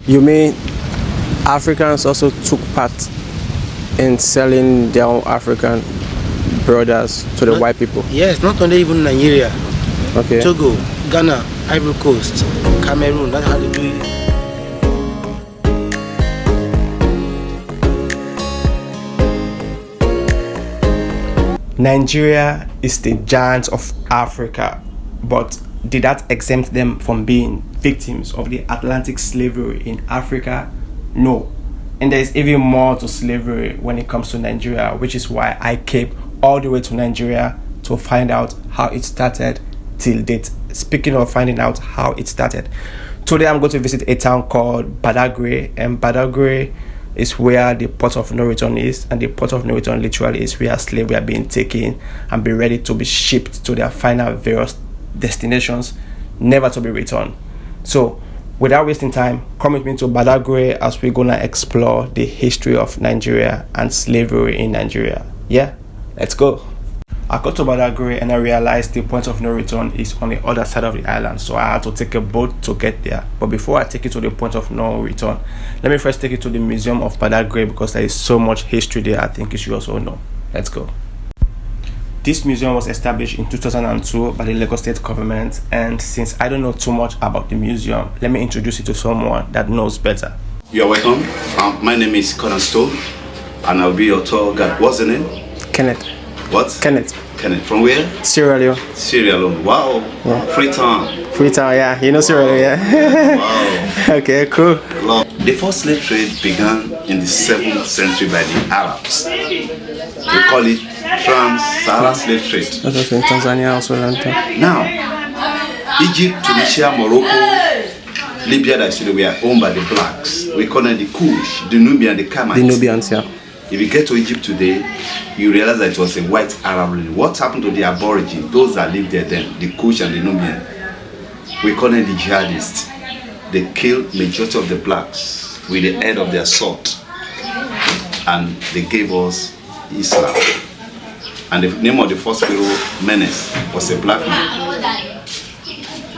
You mean Africans also took part in selling their own African brothers to the white people? Yes, not only even Nigeria. Okay. Togo, Ghana, Ivory Coast, Cameroon, that's how they do it. Nigeria is the giant of Africa, but did that exempt them from being victims of the Atlantic slavery in Africa? No. And there is even more to slavery when it comes to Nigeria, which is why I came all the way to Nigeria to find out how it started till date. Speaking of finding out how it started, today I'm going to visit a town called Badagry, and Badagry is where the port of no return is, and the port of no return literally is where slaves are being taken and be ready to be shipped to their final various destinations, never to be returned. So without wasting time, come with me to Badagry as we're gonna explore the history of Nigeria and slavery in Nigeria. Yeah, let's go. I got to Badagry and I realized the point of no return is on the other side of the island, so I had to take a boat to get there. But before I take you to the point of no return, let me first take you to the Museum of Badagry because there is so much history there I think you should also know. Let's go. This museum was established in 2002 by the Lagos State government, and since I don't know too much about the museum, let me introduce you to someone that knows better. You're welcome. My name is Cornerstone, and I'll be your tour guide. What's the name? Kenneth. What? Kenneth. Kenneth. From where? Sierra Leone. Sierra Leone. Wow. Yeah. Freetown. Freetown, yeah. You know Sierra Leone, yeah. Wow. Okay, cool. The first slave trade began in the 7th century by the Arabs. We call it Trans-Saharan slave trade. That was in Tanzania also. Now, Egypt, Tunisia, Morocco, Libya, actually were owned by the blacks. We call them the Kush, the Nubian, the Kamites. The Nubians, yeah. If you get to Egypt today, you realize that it was a white Arab region. What happened to the Aborigines, those that lived there then, the Kush and the Nubian? We call them the jihadists. They killed majority of the blacks with the head of their sword, and they gave us Islam. And the name of the first pharaoh, Menes, was a black man.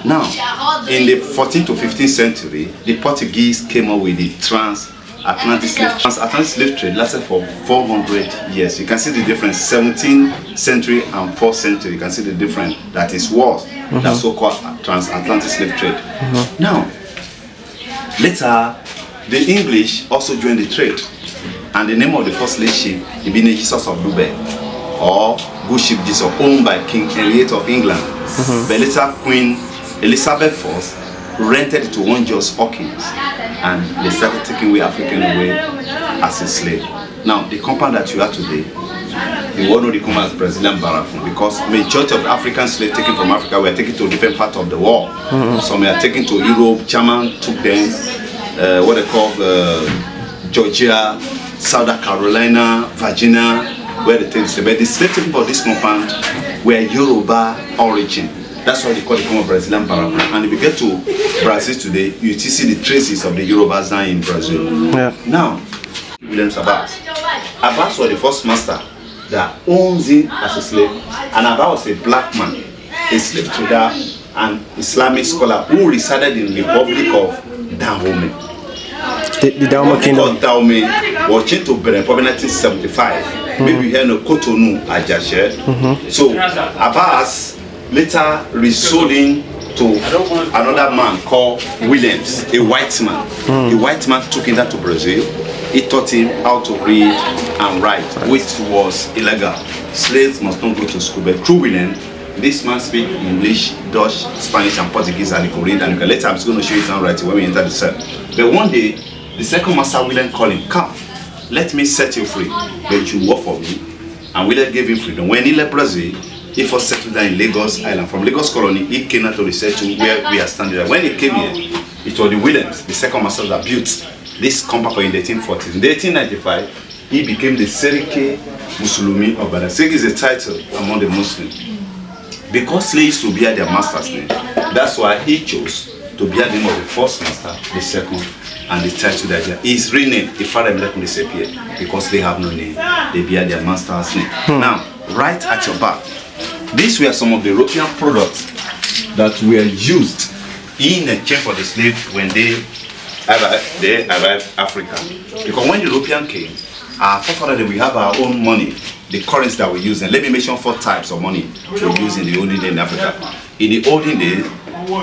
Now, in the 14th to 15th century, the Portuguese came up with the Trans-Atlantic slave trade lasted for 400 years. You can see the difference, 17th century and 4th century. You can see the difference. That is worse. That's so-called transatlantic slave trade. Now, later, the English also joined the trade. And the name of the first slave ship, the Bene Jesus of Lube, or Good Ship Jesus, owned by King Henry VIII of England. But later, Queen Elizabeth I rented it to one Jos Hawkins, and they started taking away African away as a slave. Now, the compound that you are today, you all know the compound as Brazilian Barracoon, because majority of African slaves taken from Africa were taken to different parts of the world. Some were taken to Europe. Chairman took them, what they call Georgia, South Carolina, Virginia, where they take the slave. But the slave taken for this compound were Yoruba origin. That's why they call the compound Brazilian Barracoon. And if you get to Brazil today, you see the traces of the Yorubas now in Brazil. Yeah. Now, Williams Abbas. Abbas was the first master that owns him as a slave, and Abbas was a black man, a slave trader, and Islamic scholar who resided in the Republic of Dahomey. The Dahomey Kingdom. Dahomey was changed to Benin in 1975. Maybe here in Cotonou, Ajashe. So Abbas later resold him to another man called Williams, a white man. The white man took him down to Brazil. He taught him how to read and write, which was illegal. Slaves must not go to school, but through William, this man speaks English, Dutch, Spanish, and Portuguese, and he could read. And later, I'm just going to show you his handwriting when we enter the cell. But one day, the second master, William, called him, "Come, let me set you free, but you work for me." And William gave him freedom. When he left Brazil, he first settled down in Lagos Island. From Lagos Colony, he came out to research where we are standing. When he came here, it was the Williams, the second master, that built this compound in the 1840s. In the 1895, he became the Serike Musulumi of Badagry. Serike is a title among the Muslims. Because slaves to bear their master's name, that's why he chose to bear the name of the first master, the second, and the title that is renamed the father let me disappear, because they have no name. They bear their master's name. Now, right at your back, these were some of the European products that were used in exchange for the slave when they they arrived Africa. Because when the European came, our forefathers, we have our own money, the currency that we use. And let me mention 4 types of money we use in the olden days in Africa. In the olden days,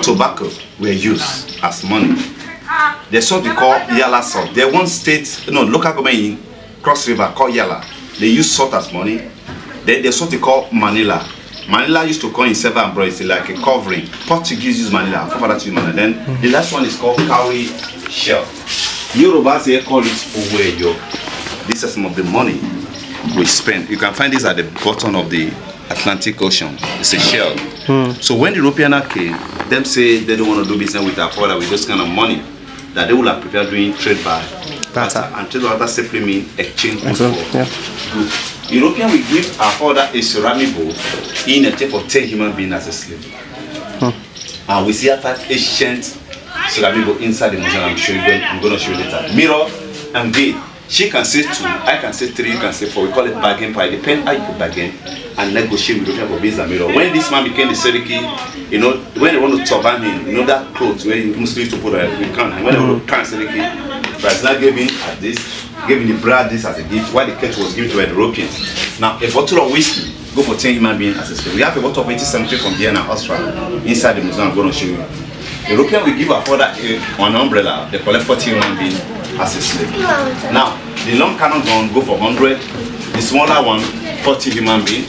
tobacco were used as money. There's what we call Yala salt. There one state, local government in Cross River called Yala. They use salt as money. Then there's what we call Manila. Manila used to come in several umbrellas, like a covering. Portuguese use Manila, forefathers use Manila. Then the last one is called cowrie shell. Yorubas here call it Oweyo. This is some of the money we spend. You can find this at the bottom of the Atlantic Ocean. It's a shell. So when the Europeans came, them say they don't want to do business with our father with this kind of money, that they would have prepared doing trade by barter. And trade by barter simply means exchange goods for good. European will give our father a ceramic bowl in exchange for 10 human beings as a slave. And we see 5 ancient ceramic bowl inside the museum. I'm going to show you later. Mirror and veil. She can say 2, I can say 3, you can say 4. We call it bargain pie. Depend how you could bargain and negotiate with European for business and mirror. When this man became the Seriki, when they want to turban him, that clothes where you Muslim to put a can, and when they want to turn Seriki, Brazil gave him at this, gave him the bread this as a gift, while the cat was given to the Europeans. Now, a bottle of whiskey, go for 10 human beings as a slave. We have a bottle of 1870 from Vienna, Austria, inside the museum. I'm going to show you. The European will give a father an umbrella, they collect 40 human beings as a slave. Now, the long cannon gun go for 100, the smaller one, 40 human beings.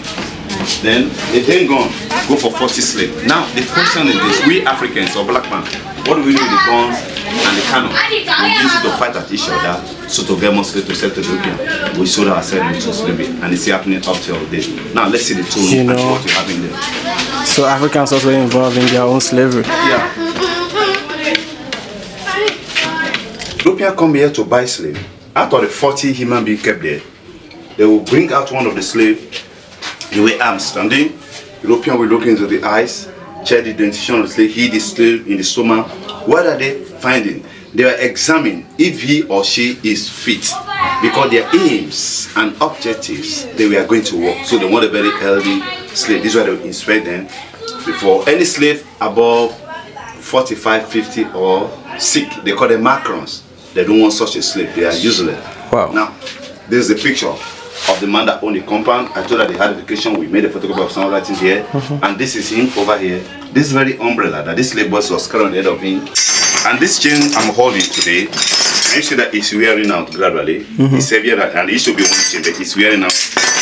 Then the then gun go for 40 slaves. Now, the question is this: we Africans or black man, what do we do with the guns and the cannon? We use it to fight at each other, so to get more slaves to sell to the European. We sold ourselves into slavery, and it's happening up till today. Now, let's see the tool and what we have in there. So Africans also involved in their own slavery. Yeah. Europeans come here to buy slaves. Out of the 40 human beings kept there, they will bring out one of the slaves, the way I'm standing. European will look into the eyes, check the identification of the slave, hit the slave in the stomach. What are they finding? They are examining if he or she is fit, because their aims and objectives, they were going to work. So they want a very healthy slave. This is why they will inspect them before any slave above 45, 50 or sick. They call them macrons. They don't want such a slave. They are useless. Wow. Now, this is a picture of the man that owned the compound. I told that they had education. We made a photograph of someone writing here. And this is him over here. This very umbrella that this slave boss was carrying on the head of him. And this chain I'm holding today, can you see that it's wearing out gradually? It's heavier than, and it should be one chain, but it's wearing out.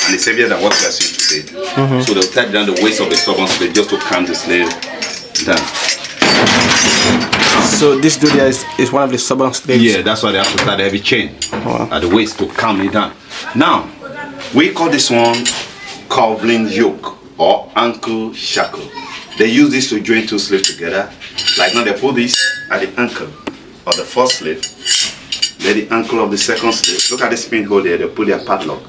And it's heavier than what we are seeing today. So they'll tie down the waist of the stubborn slave just to calm the slave down. So this dude is one of the stubborn slaves? Yeah, that's why they have to tie the heavy chain at the waist to calm it down. Now, we call this one covering yoke or ankle shackle. They use this to join 2 slaves together. Like now they put this at the ankle of the first slave, then the ankle of the second slave. Look at this pin hole there, they put their padlock.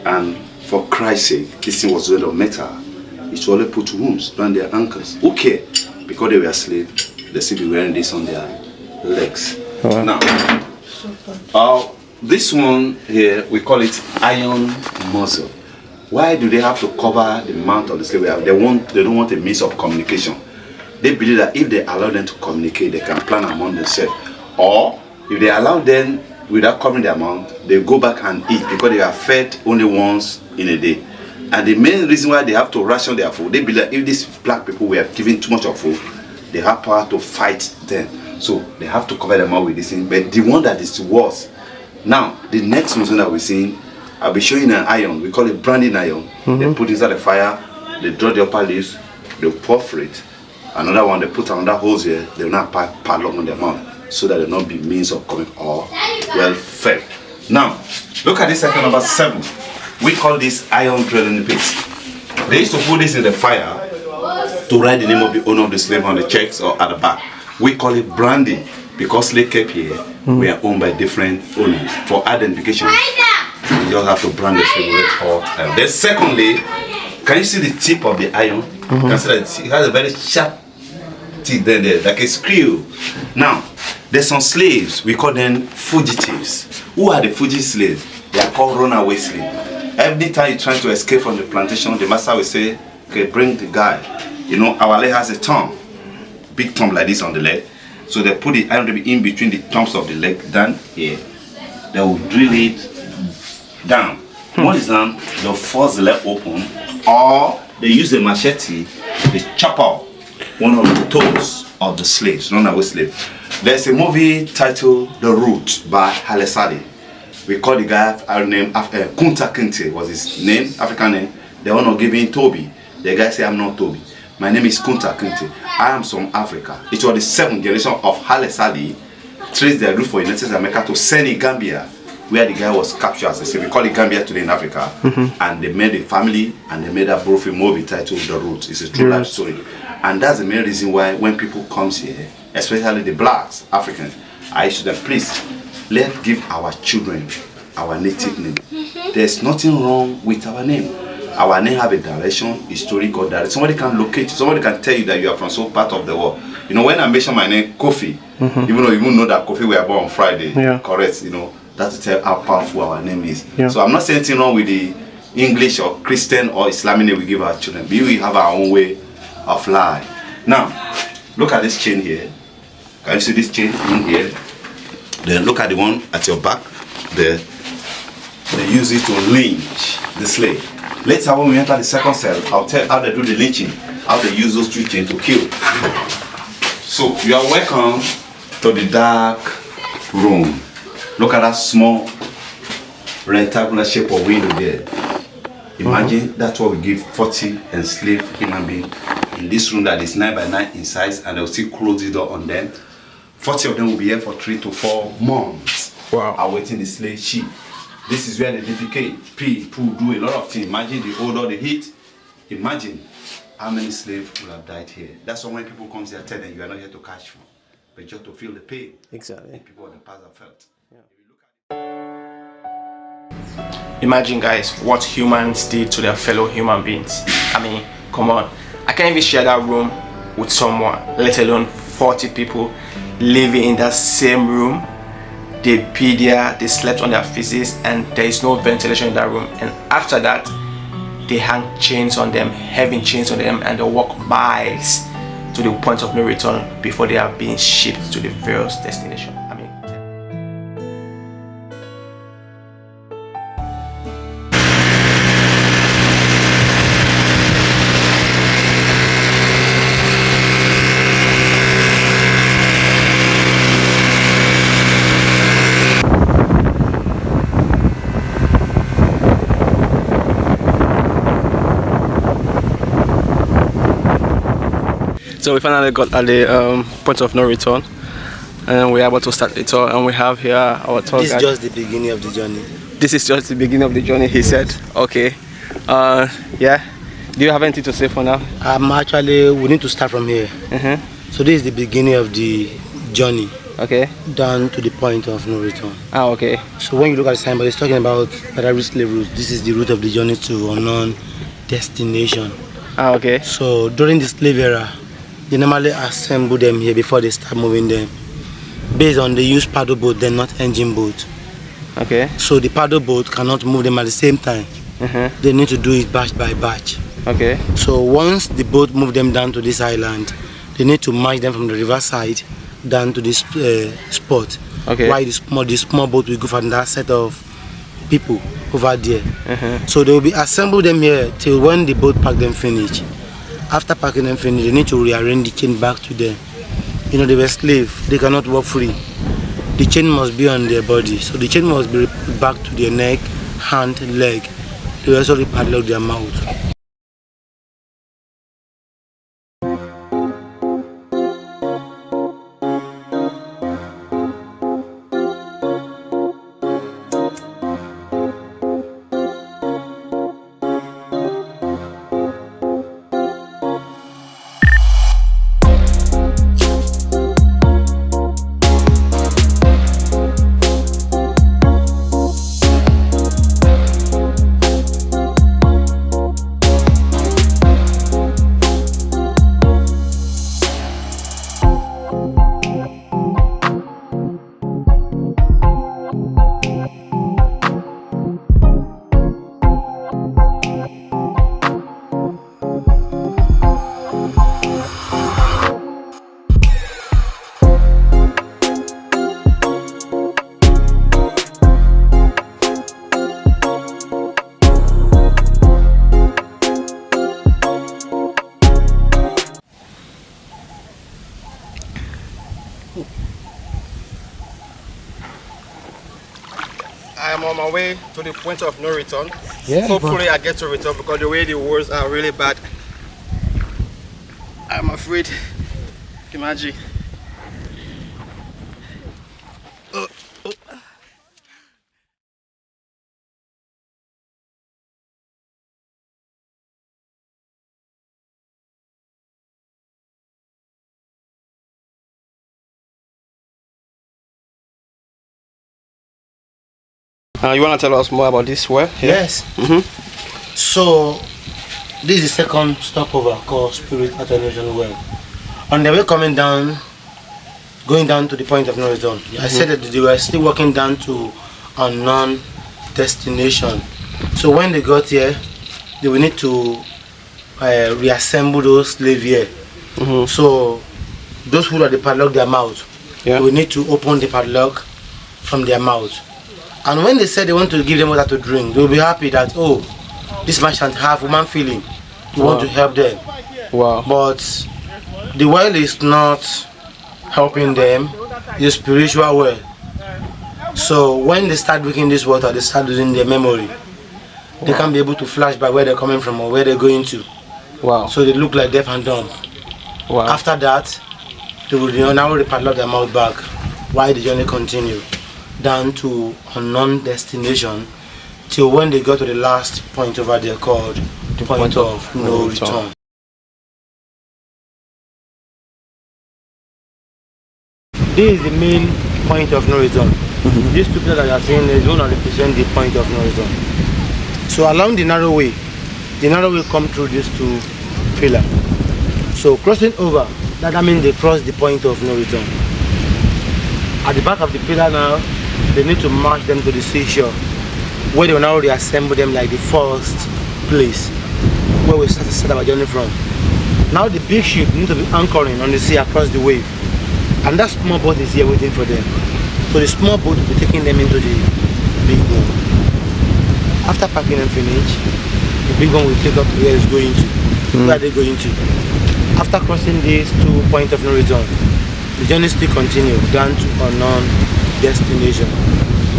And for Christ's sake, this thing was made of metal. It should only put wounds around their ankles. Okay, because they were slaves, they still be wearing this on their legs. Now, this one here, we call it iron muzzle. Why do they have to cover the mouth of the slave? They don't want a means of communication. They believe that if they allow them to communicate, they can plan among themselves. Or if they allow them without covering their mouth, they go back and eat because they are fed only once in a day. And the main reason why they have to ration their food, they believe that if these black people were given too much of food, they have power to fight them. So they have to cover them up with this thing. But the one that is worse. Now, the next Muslim that we're seeing, I'll be showing an iron. We call it branding iron. They put inside the fire, they draw the upper leaves, they perforate. Another one, they put another hose here, they will not padlock on their mouth so that there will not be means of coming or well fed. Now, look at this second number 7. We call this iron drilling pit. They used to put this in the fire to write the name of the owner of the slave on the checks or at the back. We call it branding because slave kept here, we are owned by different owners. For identification, you just have to brand the slave with or then secondly, can you see the tip of the iron? You can see that it has a very sharp teeth there, like a screw. Now, there's some slaves, we call them fugitives. Who are the fugitive slaves? They are called runaway slaves. Every time you're trying to escape from the plantation, the master will say, okay, bring the guy. You know, our leg has a thumb, big thumb like this on the leg. So they put the iron rib in between the thumbs of the leg down here. They will drill it down. One is down, they'll force the leg open, or they use a machete, they chop out one of the toes of the slaves, runaway slave. There's a movie titled The Root by Haile Sadi. We call the guy named Kunta Kinte was his name, African name. They were not giving Toby. The guy said, I'm not Toby. My name is Kunta Kinte. I am from Africa. It was the 7th generation of Haile Sadi traced their route for United States of America to Senegambia, where the guy was captured as a slave. We call it Gambia today in Africa. And they made a family and they made a bro movie titled The Root. It's a true life story. And that's the main reason why when people come here, especially the blacks, Africans, I used to them, please, let's give our children our native name. There's nothing wrong with our name. Our name have a direction, historical direction. Somebody can locate you. Somebody can tell you that you are from some part of the world. You know, when I mention my name, Kofi, even though you won't know that Kofi we are born on Friday, correct, you know, that's to tell how powerful our name is. So I'm not saying anything wrong with the English or Christian or Islamic name we give our children. We have our own way of life. Now, look at this chain here. Can you see this chain in here? Then look at the one at your back there. They use it to lynch the slave. Later when we enter the second cell, I'll tell how they do the lynching, how they use those 2 chains to kill. So you are welcome to the dark room. Look at that small rectangular shape of window there. Imagine that's what we give 40 enslaved human beings in this room that is 9 by 9 in size, and they'll still close the door on them. 40 of them will be here for 3 to 4 months. Wow. Awaiting the slave ship. This is where they defecate, pee, poo, do a lot of things. Imagine the odor, the heat. Imagine how many slaves will have died here. That's why when people come here, tell them you are not here to catch food, but just to feel the pain. Exactly. People in the past have felt. Imagine, guys, what humans did to their fellow human beings. I mean, come on. I can't even share that room with someone, let alone 40 people living in that same room. They be there, they slept on their faces, and there is no ventilation in that room. And after that, they hang chains on them, heavy chains on them, and they walk miles to the point of no return before they are being shipped to the various destinations. I mean, so we finally got at the point of no return, and we're able to start the tour. And we have here our tour guide. This is just the beginning of the journey. This is just the beginning of the journey, he said. Okay. Yeah. Do you have anything to say for now? We need to start from here. So this is the beginning of the journey. Okay. Down to the point of no return. Ah, okay. So when you look at the signboard, it's talking about Badagry slave route. This is the route of the journey to unknown destination. Ah, okay. So during the slave era, they normally assemble them here before they start moving them. Based on they use paddle boat, then not engine boat. Okay. So the paddle boat cannot move them at the same time. They need to do it batch by batch. Okay. So once the boat move them down to this island, they need to march them from the riverside down to this spot. Okay. While the small boat will go for that set of people over there. So they will be assemble them here till when the boat pack them finish. After packing them finish, they need to rearrange the chain back to them. You know, they were slaves, they cannot walk free. The chain must be on their body, so the chain must be back to their neck, hand, leg. They will also padlock their mouth. I'm on my way to the point of no return. Yeah, hopefully I get to return, because the way the wars are really bad, I'm afraid. Imagine. Oh. You want to tell us more about this well? Yeah. Yes. So this is the second stopover called Spirit Attenuation Well. On the way coming down, going down to the point of no return, I said that they were still walking down to a non-destination. So when they got here, they will need to reassemble those slaves here. So those who are the padlock their mouth, they will need to open the padlock from their mouth. And when they said they want to give them water to drink, they will be happy that, oh, this merchant have human feeling. We want to help them. Wow. But the well is not helping them. It's a spiritual well. So when they start drinking this water, they start losing their memory. They can't be able to flash by where they're coming from or where they're going to. Wow. So they look like deaf and dumb. Wow. After that, they will now padlock their mouth back while the journey continue down to a non-destination till when they go to the last point over there called the point of no return. This is the main point of no return. These two pillars that you are seeing is going to represent the point of no return. So along the narrow way come through these two pillars. So crossing over, that means they cross the point of no return. At the back of the pillar now, they need to march them to the seashore, where they will now reassemble them like the first place where we started our journey from. Now the big ship need to be anchoring on the sea across the wave, and that small boat is here waiting for them. So the small boat will be taking them into the big one. After packing and finish, the big one will take up to where it's going to. Where are they going to? After crossing these 2 points of no return, the journey still continues down to unknown destination.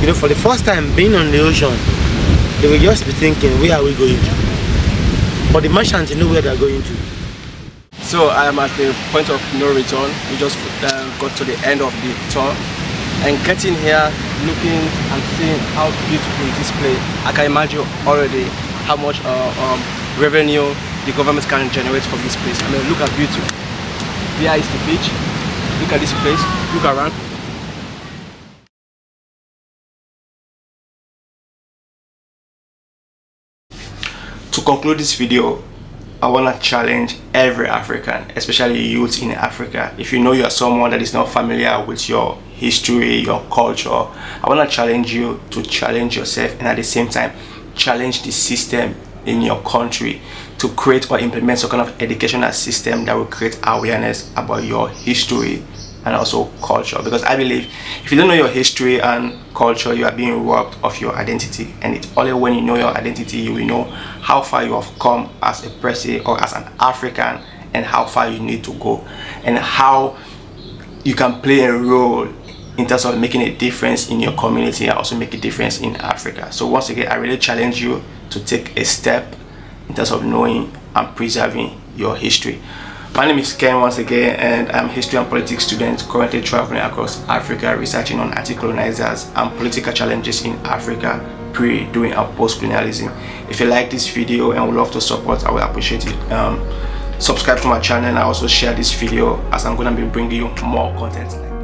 You know, for the first time being on the ocean, they will just be thinking, where are we going to? But the merchants know where they're going to. So I am at the point of no return. We just got to the end of the tour, and getting here, looking and seeing how beautiful this place. I can imagine already how much revenue the government can generate from this place. I mean, look at beauty. Here is the beach. Look at this place. Look around. To conclude this video, I want to challenge every African, especially youth in Africa. If you know you are someone that is not familiar with your history, your culture, I want to challenge you to challenge yourself, and at the same time challenge the system in your country to create or implement some kind of educational system that will create awareness about your history and also culture. Because I believe if you don't know your history and culture, you are being robbed of your identity, and it's only when you know your identity you will know how far you have come as a person or as an African, and how far you need to go, and how you can play a role in terms of making a difference in your community and also make a difference in Africa. So once again, I really challenge you to take a step in terms of knowing and preserving your history. My name is Ken once again, and I'm a history and politics student currently traveling across Africa, researching on anti-colonizers and political challenges in Africa pre, during, and post-colonialism. If you like this video and would love to support, I will appreciate it. Subscribe to my channel and also share this video, as I'm going to be bringing you more content like